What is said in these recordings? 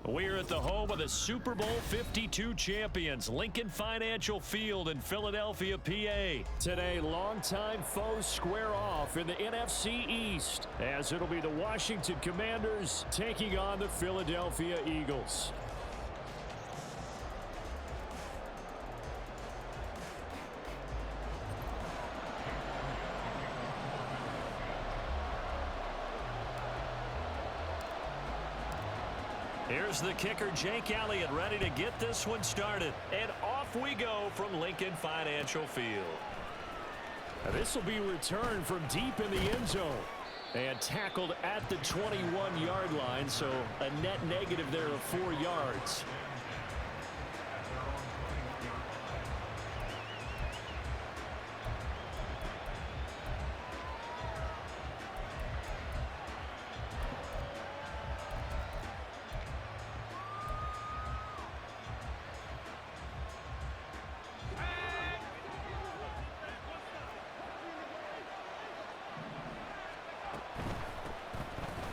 We're at the home of the Super Bowl 52 champions, Lincoln Financial Field in Philadelphia, PA. Today, longtime foes square off in the NFC East, as it'll be the Washington Commanders taking on the Philadelphia Eagles. Here's the kicker, Jake Elliott, ready to get this one started. And off we go from Lincoln Financial Field. This will be returned from deep in the end zone. And tackled at the 21-yard line, so a net negative there of 4 yards.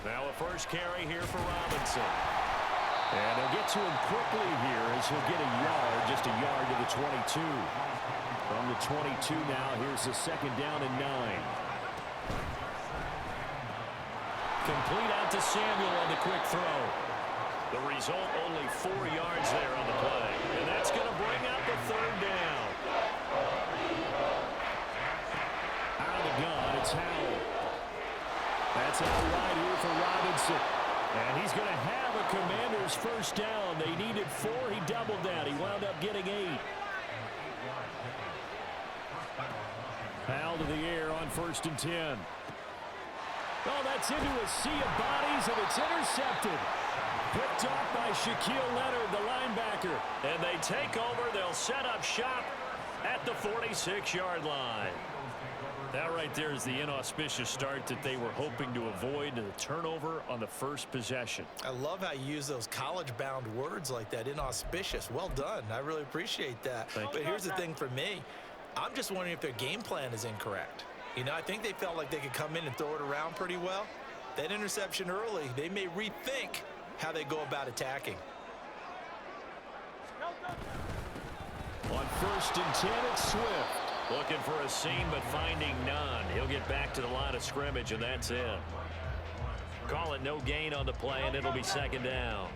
Now a first carry here for Robinson. And they'll get to him quickly here as he'll get a yard, just a yard to the 22. From the 22 now, here's the second down and 9. Complete out to Samuel on the quick throw. The result, only 4 yards there on the play. And that's going to bring up the third down. Out of the gun, it's Howell. That's out wide here for Robinson. And he's going to have a Commander's first down. They needed 4. He doubled that. He wound up getting 8. Foul to the air on 1st and 10. Oh, that's into a sea of bodies, and it's intercepted. Picked off by Shaquille Leonard, the linebacker. And they take over. They'll set up shop at the 46-yard line. That right there is the inauspicious start that they were hoping to avoid, the turnover on the first possession. I love how you use those college-bound words like that, inauspicious. Well done. I really appreciate that. But here's the thing for me. I'm just wondering if their game plan is incorrect. You know, I think they felt like they could come in and throw it around pretty well. That interception early, they may rethink how they go about attacking. On 1st and 10, it's Swift. Looking for a seam, but finding none. He'll get back to the line of scrimmage, and that's it. Call it no gain on the play, and it'll be second down.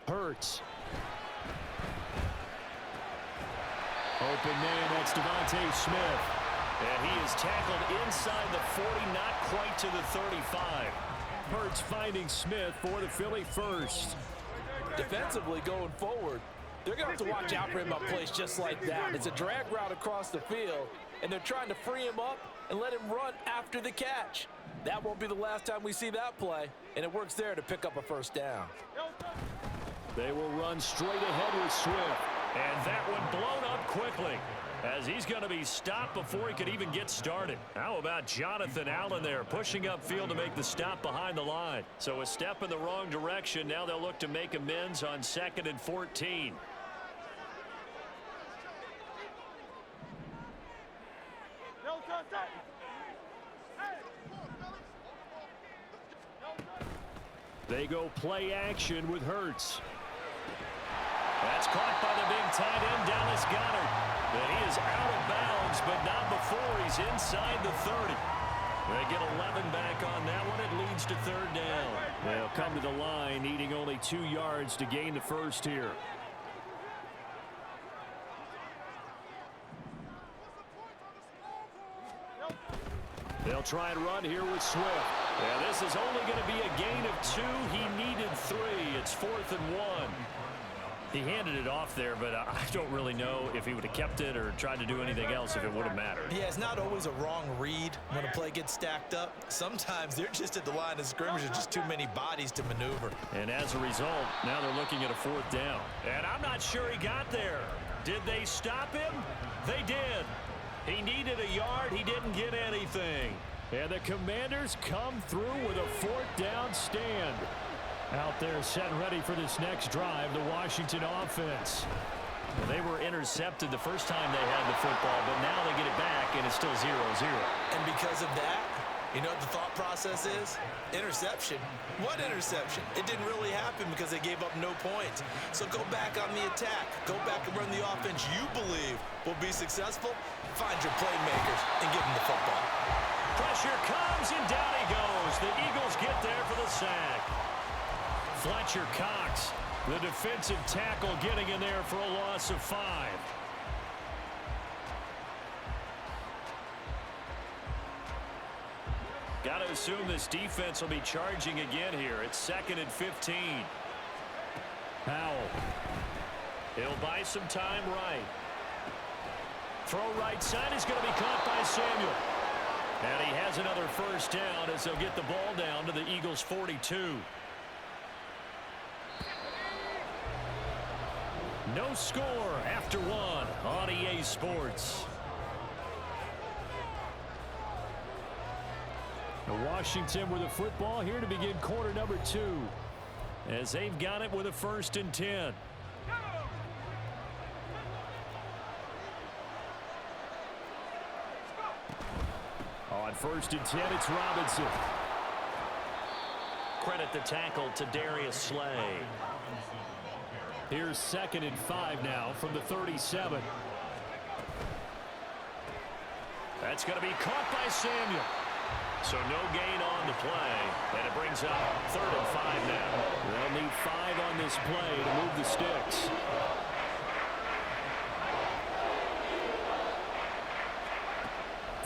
Hurts. Open man, that's Devontae Smith. And he is tackled inside the 40, not quite to the 35. Hurts finding Smith for the Philly first. Defensively going forward, they're going to have to watch out for him on plays just like that. It's a drag route across the field, and they're trying to free him up and let him run after the catch. That won't be the last time we see that play, and it works there to pick up a first down. They will run straight ahead with Swift. And that one blown up quickly as he's going to be stopped before he could even get started. How about Jonathan Allen there pushing upfield to make the stop behind the line? So a step in the wrong direction. Now they'll look to make amends on 2nd and 14. They go play action with Hurts. That's caught by the big tight end, Dallas Goedert. But he is out of bounds, but not before he's inside the 30. They get 11 back on that one. It leads to third down. They'll come to the line, needing only 2 yards to gain the first here. They'll try and run here with Swift. Yeah, this is only going to be a gain of 2. He needed 3. It's 4th and 1. He handed it off there, but I don't really know if he would have kept it or tried to do anything else if it would have mattered. Yeah, it's not always a wrong read when a play gets stacked up. Sometimes they're just at the line of scrimmage. There's just too many bodies to maneuver. And as a result, now they're looking at a 4th down. And I'm not sure he got there. Did they stop him? They did. He needed a yard. He didn't get anything. And the Commanders come through with a 4th down stand. Out there set ready for this next drive, the Washington offense. Well, they were intercepted the first time they had the football, but now they get it back, and it's still 0-0. And because of that, you know what the thought process is? Interception. What interception? It didn't really happen because they gave up no points. So go back on the attack. Go back and run the offense you believe will be successful. Find your playmakers and give them the football. Pressure comes, and down he goes. The Eagles get there for the sack. Fletcher Cox, the defensive tackle, getting in there for a loss of 5. Got to assume this defense will be charging again here. It's 2nd and 15. Powell. He'll buy some time right. Throw right side is going to be caught by Samuel. And he has another first down as they'll get the ball down to the Eagles' 42. No score after 1 on EA Sports. Washington with the football here to begin quarter number 2. As they've got it with a 1st and 10. On 1st and 10, it's Robinson. Credit the tackle to Darius Slay. Here's 2nd and 5 now from the 37. That's going to be caught by Samuel. So no gain on the play, and it brings up 3rd and 5 now. They'll need 5 on this play to move the sticks.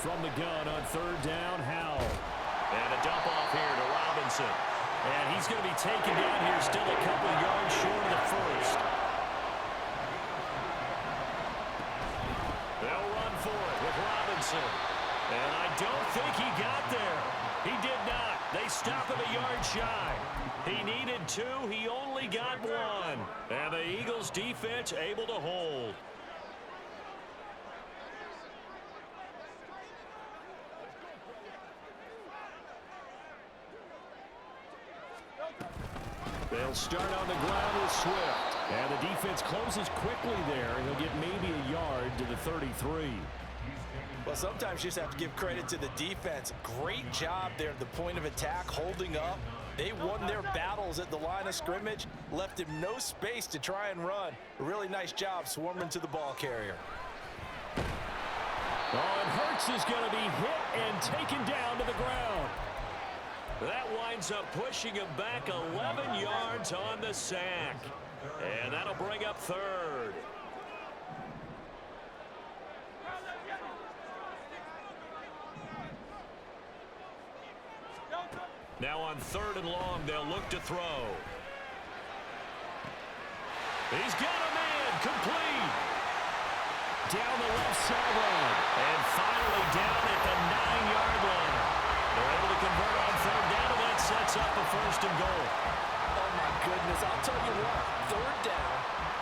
From the gun on 3rd down, Howell. And a dump off here to Robinson. And he's going to be taken down here, still a couple yards short of the first. They'll run for it with Robinson. And I don't think he got there. He did not. They stop him a yard shy. He needed 2. He only got 1. And the Eagles defense able to hold. They'll start on the ground with Swift. And the defense closes quickly there. He'll get maybe a yard to the 33. Well, sometimes you just have to give credit to the defense. Great job there at the point of attack, holding up. They won their battles at the line of scrimmage, left him no space to try and run. A really nice job swarming to the ball carrier. Oh, and Hurts is going to be hit and taken down to the ground. That winds up pushing him back 11 yards on the sack. And that'll bring up 3rd. Now on 3rd and long, they'll look to throw. He's got a man, complete. Down the left sideline. And finally down at the 9-yard line. They're able to convert on 3rd down, and that sets up a 1st and goal. Oh, my goodness. I'll tell you what, 3rd down,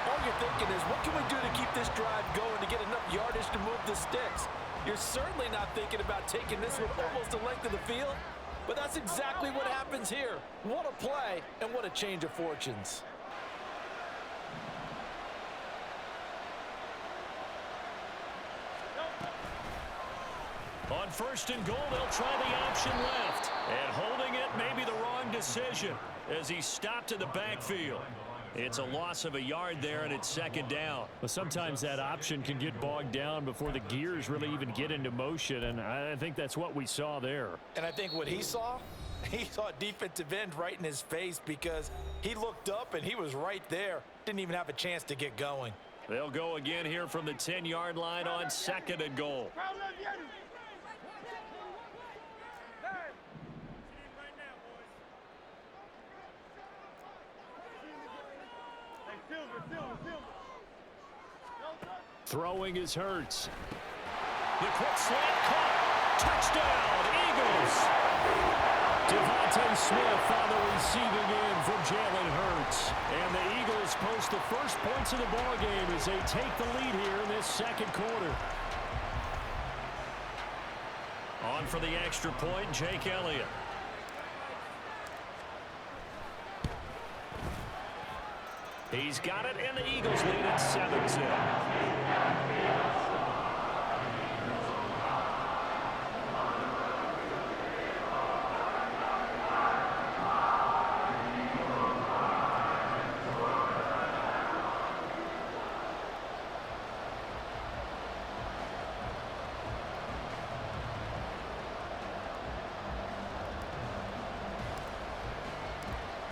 all you're thinking is, what can we do to keep this drive going to get enough yardage to move the sticks? You're certainly not thinking about taking this one almost the length of the field. But that's exactly what happens here. What a play, and what a change of fortunes. On 1st and goal, they'll try the option left. And holding it may be the wrong decision as he stopped in the backfield. It's a loss of a yard there, and it's 2nd down. But sometimes that option can get bogged down before the gears really even get into motion, and I think that's what we saw there. And I think what he saw a defensive end right in his face because he looked up and he was right there. Didn't even have a chance to get going. They'll go again here from the 10-yard line on 2nd and goal. Throwing is Hurts. The quick slant caught. Touchdown, Eagles. Devontae Smith on the receiving end from Jalen Hurts. And the Eagles post the first points of the ballgame as they take the lead here in this 2nd quarter. On for the extra point, Jake Elliott. He's got it, and the Eagles lead at 7-2.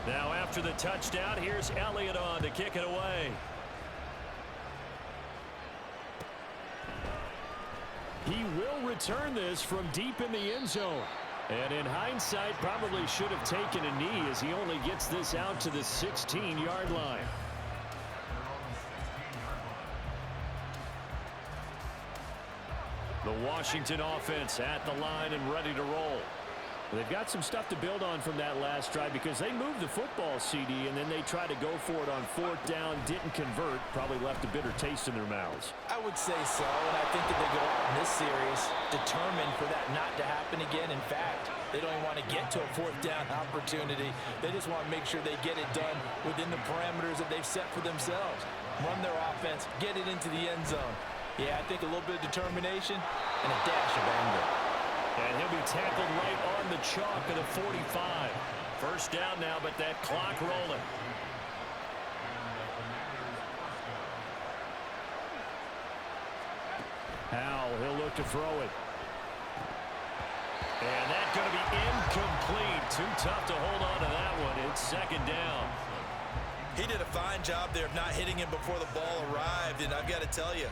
Now after the touchdown, here's Elliott on to kick it away. He will return this from deep in the end zone. And in hindsight, probably should have taken a knee as he only gets this out to the 16-yard line. The Washington offense at the line and ready to roll. They've got some stuff to build on from that last drive because they moved the football, CD, and then they tried to go for it on 4th down, didn't convert, probably left a bitter taste in their mouths. I would say so, and I think that they go out in this series determined for that not to happen again. In fact, they don't even want to get to a 4th down opportunity. They just want to make sure they get it done within the parameters that they've set for themselves. Run their offense, get it into the end zone. Yeah, I think a little bit of determination and a dash of anger. And he'll be tackled right on the chalk of the 45. First down now, but that clock rolling. Howell, he'll look to throw it. And that's going to be incomplete. Too tough to hold on to that one. It's 2nd down. He did a fine job there of not hitting him before the ball arrived, and I've got to tell you,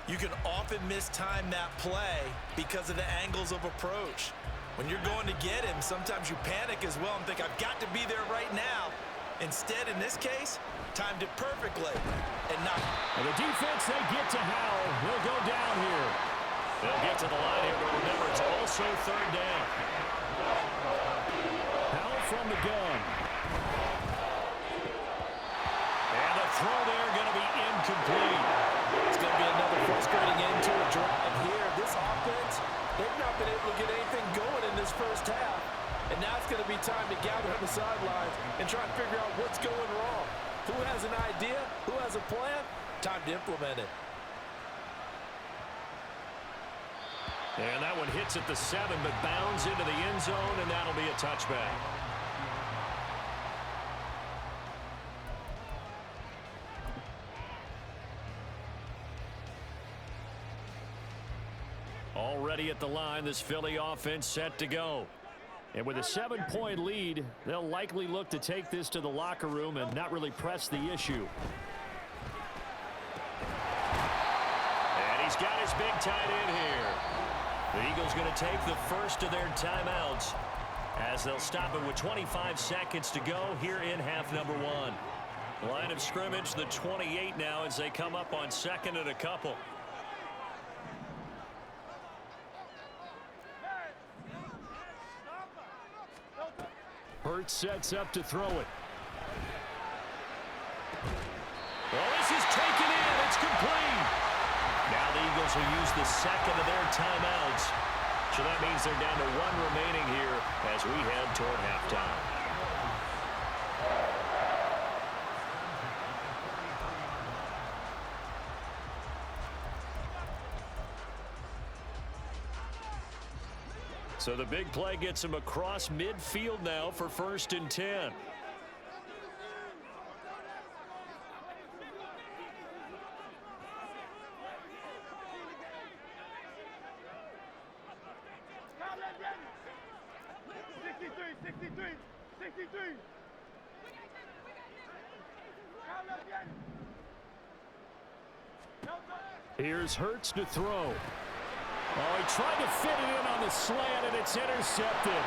you can often mistime that play because of the angles of approach. When you're going to get him, sometimes you panic as well and think, I've got to be there right now. Instead, in this case, timed it perfectly and not. And the defense, they get to Howell. He'll go down here. They'll get to the line here, but remember, it's also 3rd down. Howell from the gun. And the throw there going to be incomplete. It's going to be another frustrating end to a drive here. This offense, they've not been able to get anything going in this first half. And now it's going to be time to gather on the sidelines and try and figure out what's going wrong. Who has an idea? Who has a plan? Time to implement it. And that one hits at the 7, but bounds into the end zone, and that'll be a touchback. Already at the line, this Philly offense set to go. And with a 7-point lead, they'll likely look to take this to the locker room and not really press the issue. And he's got his big tight end here. The Eagles going to take the first of their timeouts as they'll stop it with 25 seconds to go here in half number 1. Line of scrimmage, the 28 now as they come up on 2nd and a couple. Hurts sets up to throw it. Well, this is taken in. It's complete. Now the Eagles will use the 2nd of their timeouts. So that means they're down to 1 remaining here as we head toward halftime. So the big play gets him across midfield now for 1st and 10. Here's Hurts to throw. Oh, he tried to fit it in on the slant, and it's intercepted.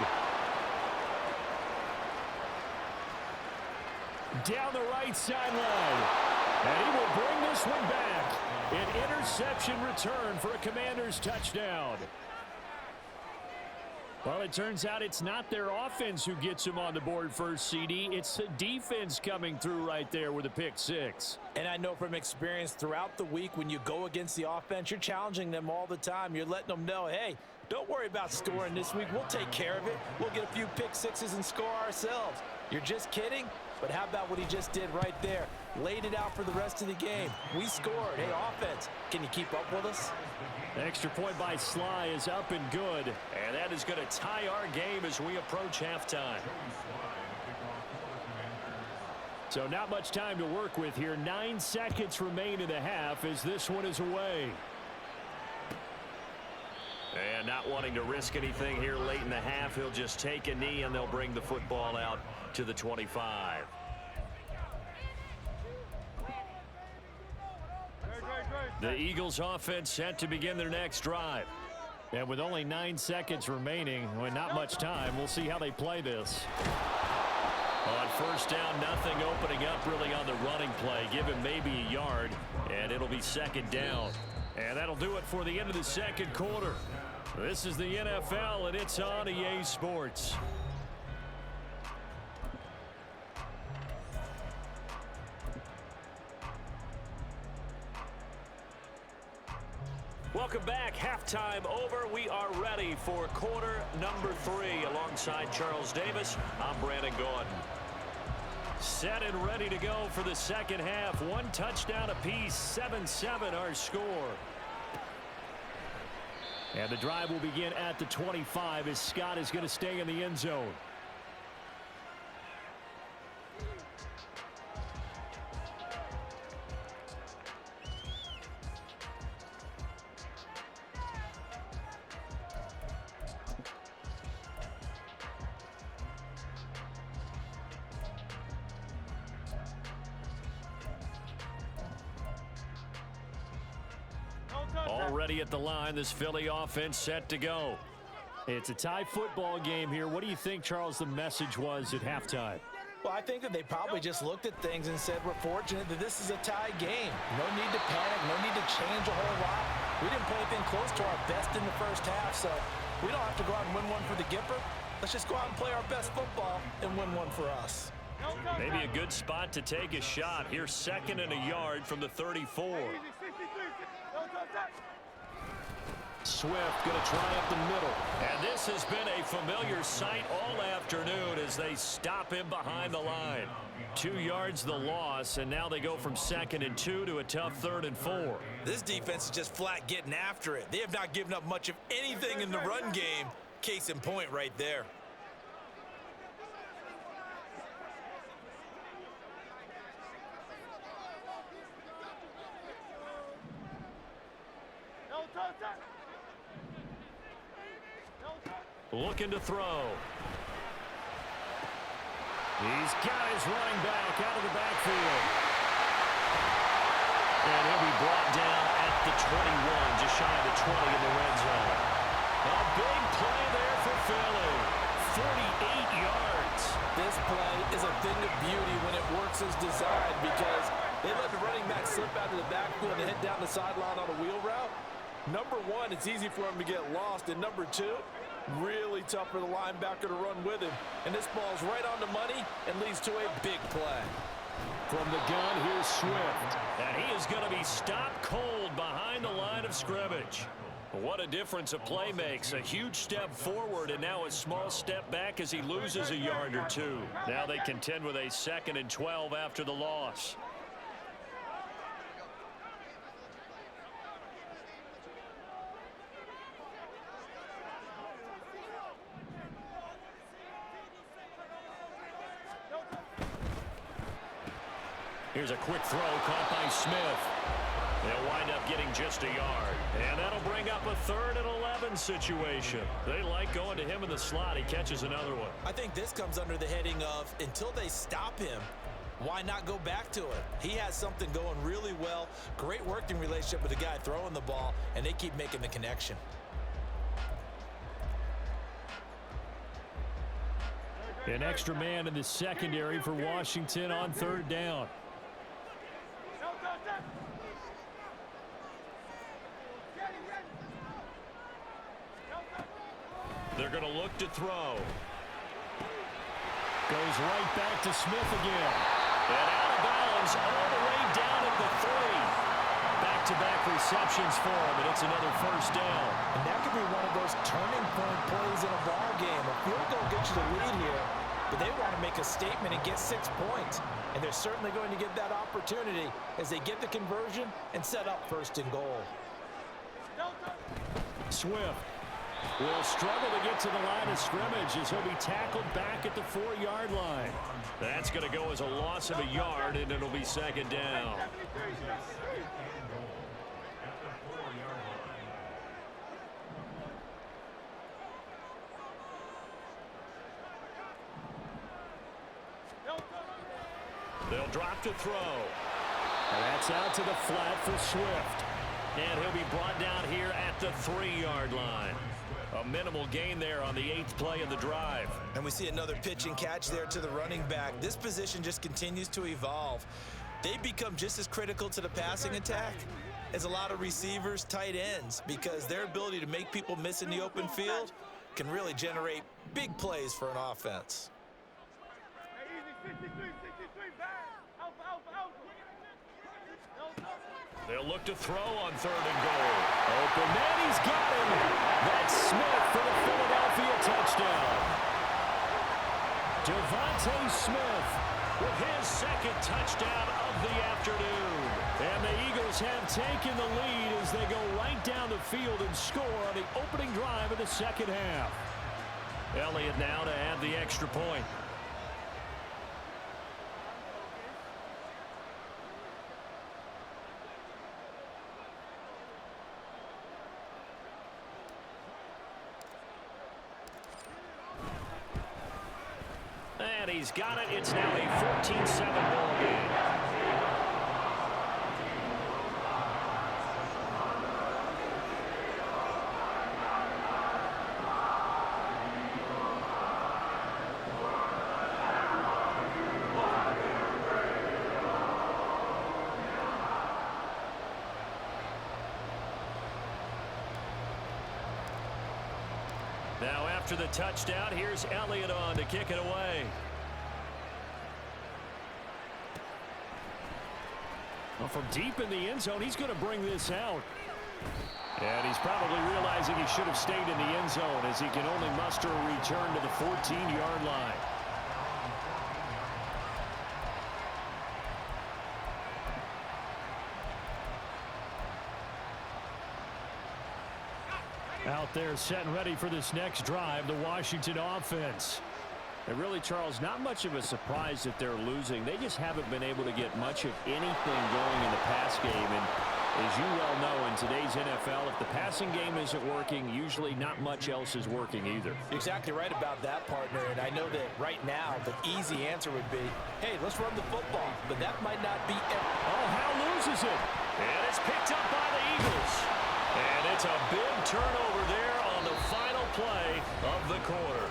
Down the right sideline. And he will bring this one back. An interception return for a Commanders touchdown. Well, it turns out it's not their offense who gets them on the board first, CD. It's the defense coming through right there with a pick six. And I know from experience throughout the week, when you go against the offense, you're challenging them all the time. You're letting them know, hey, don't worry about scoring this week. We'll take care of it. We'll get a few pick sixes and score ourselves. You're just kidding? But how about what he just did right there? Laid it out for the rest of the game. We scored. Hey, offense, can you keep up with us? Extra point by Sly is up and good. And that is going to tie our game as we approach halftime. So not much time to work with here. 9 seconds remain in the half as this one is away. And not wanting to risk anything here late in the half, he'll just take a knee and they'll bring the football out to the 25. The Eagles offense set to begin their next drive. And with only 9 seconds remaining, with not much time, we'll see how they play this. On first down, nothing opening up really on the running play. Give him maybe a yard, and it'll be second down. And that'll do it for the end of the second quarter. This is the NFL, and it's on EA Sports. Welcome back. Halftime over. We are ready for quarter number 3. Alongside Charles Davis, I'm Brandon Gordon. Set and ready to go for the second half. 1 touchdown apiece, 7-7 our score. And the drive will begin at the 25 as Scott is going to stay in the end zone. Already at the line, this Philly offense set to go. It's a tie football game here. What do you think, Charles, the message was at halftime? Well, I think that they probably just looked at things and said, we're fortunate that this is a tie game. No need to panic, no need to change a whole lot. We didn't play anything close to our best in the first half, so we don't have to go out and win one for the Gipper. Let's just go out and play our best football and win one for us. Maybe a good spot to take a shot. Here's second and a yard from the 34. Swift going to try up the middle. And this has been a familiar sight all afternoon as they stop him behind the line. 2 yards the loss, and now they go from 2nd and 2 to a tough 3rd and 4. This defense is just flat getting after it. They have not given up much of anything in the run game. Case in point right there. Looking to throw. He's got his running back out of the backfield. And he'll be brought down at the 21, just shy of the 20 in the red zone. A big play there for Philly. 48 yards. This play is a thing of beauty when it works as designed because they let the running back slip out of the backfield and head down the sideline on a wheel route. Number 1, it's easy for him to get lost. And number 2, really tough for the linebacker to run with him. And this ball's right on the money and leads to a big play. From the gun, here's Swift. And he is going to be stopped cold behind the line of scrimmage. What a difference a play makes. A huge step forward and now a small step back as he loses a yard or 2. Now they contend with a 2nd and 12 after the loss. Here's a quick throw caught by Smith. They'll wind up getting just a yard. And that'll bring up a 3rd and 11 situation. They like going to him in the slot. He catches another one. I think this comes under the heading of until they stop him, why not go back to it? He has something going really well. Great working relationship with the guy throwing the ball, and they keep making the connection. An extra man in the secondary for Washington on 3rd down. They're going to look to throw. Goes right back to Smith again. And out of bounds all the way down at the 3. Back-to-back receptions for him, and it's another first down. And that could be one of those turning point plays in a ball game. A field goal gets you the lead here, but they want to make a statement and get 6 points. And they're certainly going to get that opportunity as they get the conversion and set up first and goal. Swift will struggle to get to the line of scrimmage as he'll be tackled back at the 4-yard line. That's going to go as a loss of a yard, and it'll be second down. They'll drop to throw. And that's out to the flat for Swift. And he'll be brought down here at the 3-yard line. A minimal gain there on the 8th play of the drive. And we see another pitch and catch there to the running back. This position just continues to evolve. They become just as critical to the passing attack as a lot of receivers, tight ends, because their ability to make people miss in the open field can really generate big plays for an offense. They'll look to throw on 3rd and goal. Open man, he's got him. That's Smith for the Philadelphia touchdown. Devontae Smith With his second touchdown of the afternoon. And the Eagles have taken the lead as they go right down the field and score on the opening drive of the second half. Elliott now to add the extra point. And he's got it. It's now a 14-7 ball game. Now after the touchdown, here's Elliott on to kick it away. Well, from deep in the end zone, he's going to bring this out. And he's probably realizing he should have stayed in the end zone as he can only muster a return to the 14-yard line. Out there set and ready for this next drive, the Washington offense. And really, Charles, not much of a surprise that they're losing. They just haven't been able to get much of anything going in the pass game. And as you well know, in today's NFL, if the passing game isn't working, usually not much else is working either. You're exactly right about that, partner. And I know that right now the easy answer would be, hey, let's run the football. But that might not be Oh, Howe loses it. And it's picked up by the Eagles. And it's a big turnover there on the final play of the quarter.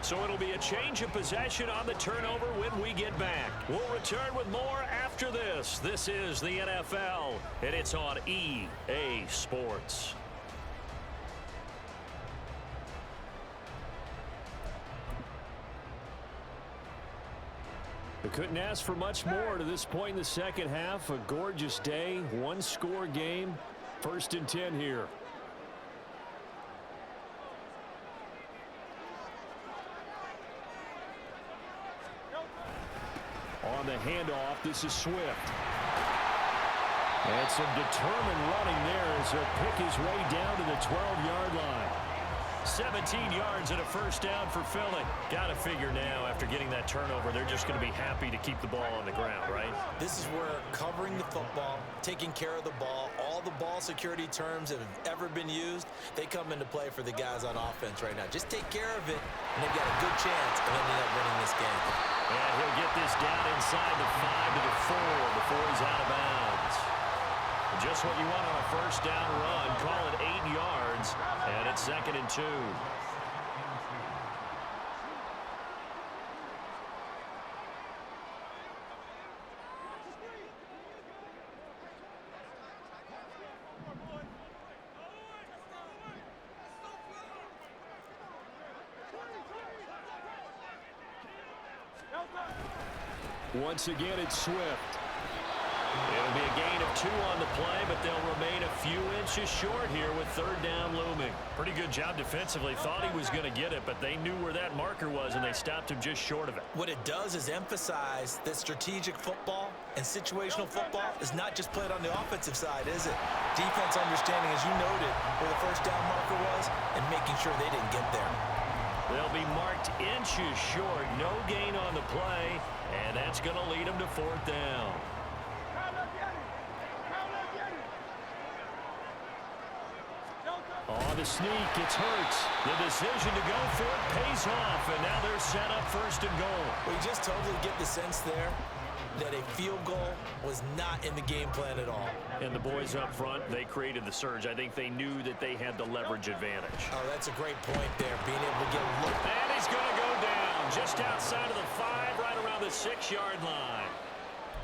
So it'll be a change of possession on the turnover when we get back. We'll return with more after this. This is the NFL, and it's on EA Sports. They couldn't ask for much more to this point in the second half. A gorgeous day, one-score game. 1st and 10 here. On the handoff, this is Swift. And some determined running there as he'll pick his way down to the 12-yard line. 17 yards and a first down for Philly. Got to figure now, after getting that turnover, they're just going to be happy to keep the ball on the ground, right? This is where covering the football, taking care of the ball, all the ball security terms that have ever been used, they come into play for the guys on offense right now. Just take care of it, and they've got a good chance of ending up winning this game. And he'll get this down inside the 5 to the 4 before he's out of bounds. Just what you want on a first down run. Call it 8 yards, and it's 2nd and 2. Once again, it's Swift. It'll be a gain of 2 on the play, but they'll remain a few inches short here with third down looming. Pretty good job defensively. Thought he was going to get it, but they knew where that marker was, and they stopped him just short of it. What it does is emphasize that strategic football and situational football is not just played on the offensive side, is it? Defense understanding, as you noted, where the first down marker was and making sure they didn't get there. They'll be marked inches short. No gain on the play, and that's going to lead them to fourth down. On the sneak, it's Hurts. The decision to go for it pays off, and now they're set up first and goal. We just totally get the sense there that a field goal was not in the game plan at all. And the boys up front, they created the surge. I think they knew that they had the leverage advantage. Oh, that's a great point there, being able to get a look. And he's going to go down just outside of the 5, right around the 6-yard line.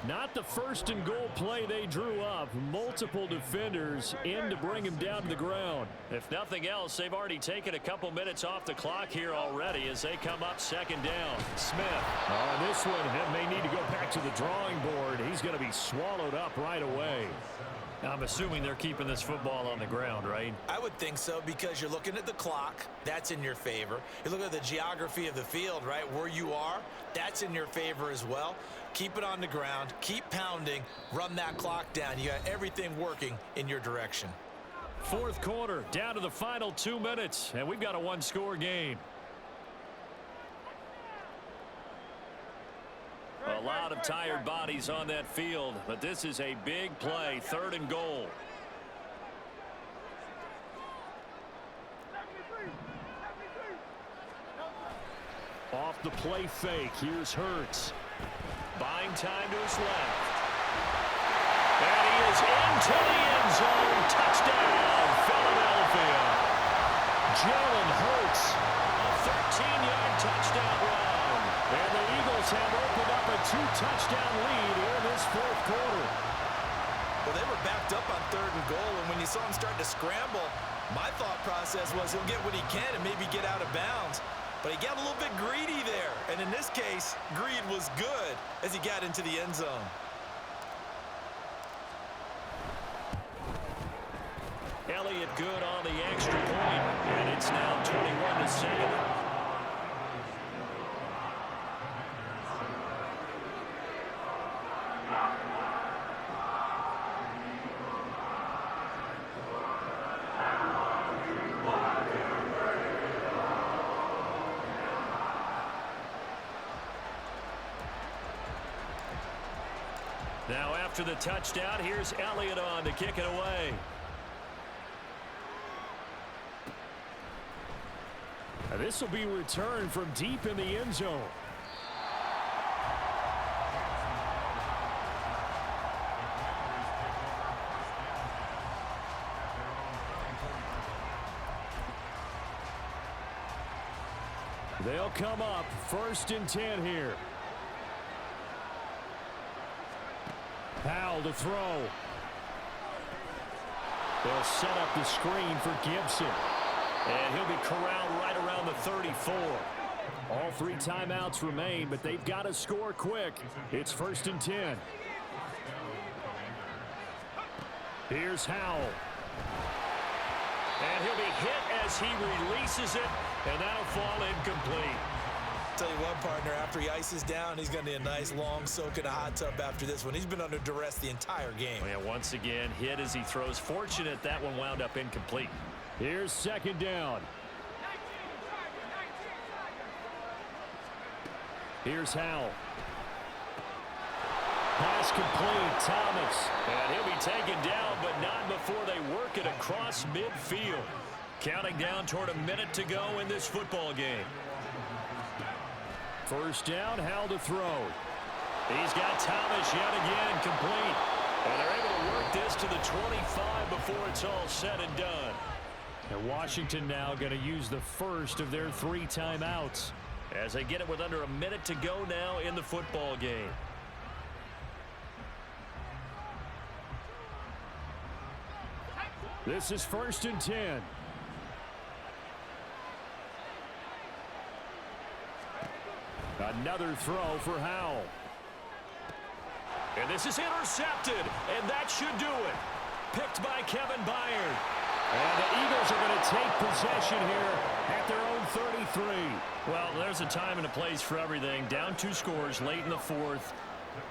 Not the first and goal play they drew up. Multiple defenders in to bring him down to the ground. If nothing else, they've already taken a couple minutes off the clock here already as they come up second down. Smith. On this one, he may need to go back to the drawing board. He's going to be swallowed up right away. I'm assuming they're keeping this football on the ground, right? I would think so, because you're looking at the clock. That's in your favor. You look at the geography of the field, right, where you are. That's in your favor as well. Keep it on the ground. Keep pounding. Run that clock down. You got everything working in your direction. Fourth quarter, down to the final 2 minutes, and we've got a one-score game. A lot of tired bodies on that field, but this is a big play, third and goal. Off the play fake, here's Hurts. Buying time to his left. And he is into the end zone. Touchdown, Philadelphia. Jalen Hurts. A 13-yard touchdown run. And the Eagles have opened up a 2-touchdown lead in this fourth quarter. Well, they were backed up on third and goal, and when you saw him starting to scramble, my thought process was he'll get what he can and maybe get out of bounds. But he got a little bit greedy there. And in this case, greed was good as he got into the end zone. Elliott good on the extra point, and it's now 21-7. Now after the touchdown, here's Elliott on to kick it away. This will be returned from deep in the end zone. They'll come up first and 10 here. Powell to throw. They'll set up the screen for Gibson. And he'll be corralled right around the 34. All 3 timeouts remain, but they've got to score quick. It's first and 10. Here's Howell. And he'll be hit as he releases it, and that'll fall incomplete. Tell you what, partner, after he ices down, he's going to need a nice long soak in a hot tub after this one. He's been under duress the entire game. Yeah, once again, hit as he throws. Fortunate that one wound up incomplete. Here's second down. Here's Howell. Pass complete, Thomas. And he'll be taken down, but not before they work it across midfield. Counting down toward a minute to go in this football game. First down, Howell to throw. He's got Thomas yet again complete. And they're able to work this to the 25 before it's all said and done. And Washington now going to use the first of their 3 timeouts. As they get it with under a minute to go now in the football game. This is first and 10. Another throw for Howell. And this is intercepted, and that should do it. Picked by Kevin Byard. And the Eagles are going to take possession here at their own 33. Well, there's a time and a place for everything. Down 2 scores late in the 4th.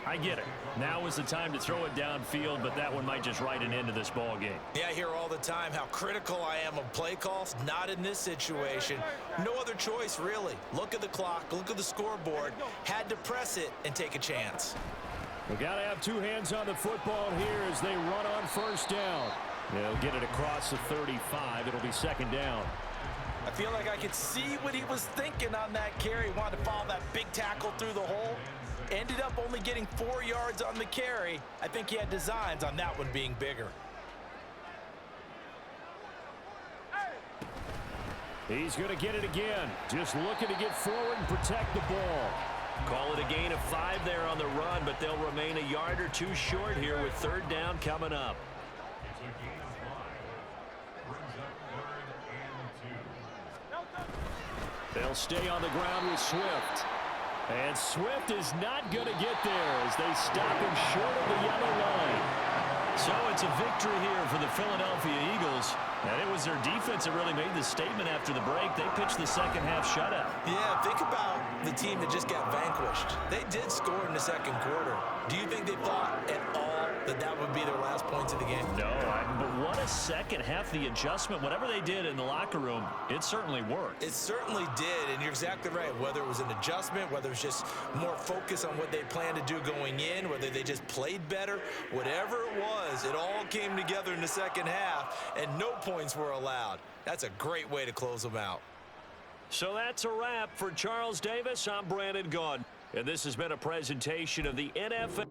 I get it. Now is the time to throw it downfield, but that one might just write an end to this ball game. Yeah, I hear all the time how critical I am of play calls. Not in this situation. No other choice, really. Look at the clock. Look at the scoreboard. Had to press it and take a chance. We've got to have 2 hands on the football here as they run on first down. They'll get it across the 35. It'll be second down. I feel like I could see what he was thinking on that carry. He wanted to follow that big tackle through the hole. Ended up only getting 4 yards on the carry. I think he had designs on that one being bigger. He's going to get it again. Just looking to get forward and protect the ball. Call it a gain of 5 there on the run, but they'll remain a yard or 2 short here with third down coming up. They'll stay on the ground with Swift. And Swift is not going to get there as they stop him short of the yellow line. So it's a victory here for the Philadelphia Eagles. And it was their defense that really made the statement after the break. They pitched the second half shutout. Yeah, think about the team that just got vanquished. They did score in the second quarter. Do you think they thought at all that that would be their last points of the game? No, but what a second half. The adjustment, whatever they did in the locker room, it certainly worked. It certainly did, and you're exactly right. Whether it was an adjustment, whether it was just more focus on what they planned to do going in, whether they just played better, whatever it was, it all came together in the second half, and no points were allowed. That's a great way to close them out. So that's a wrap for Charles Davis. I'm Brandon Gaudin, and this has been a presentation of the NFL.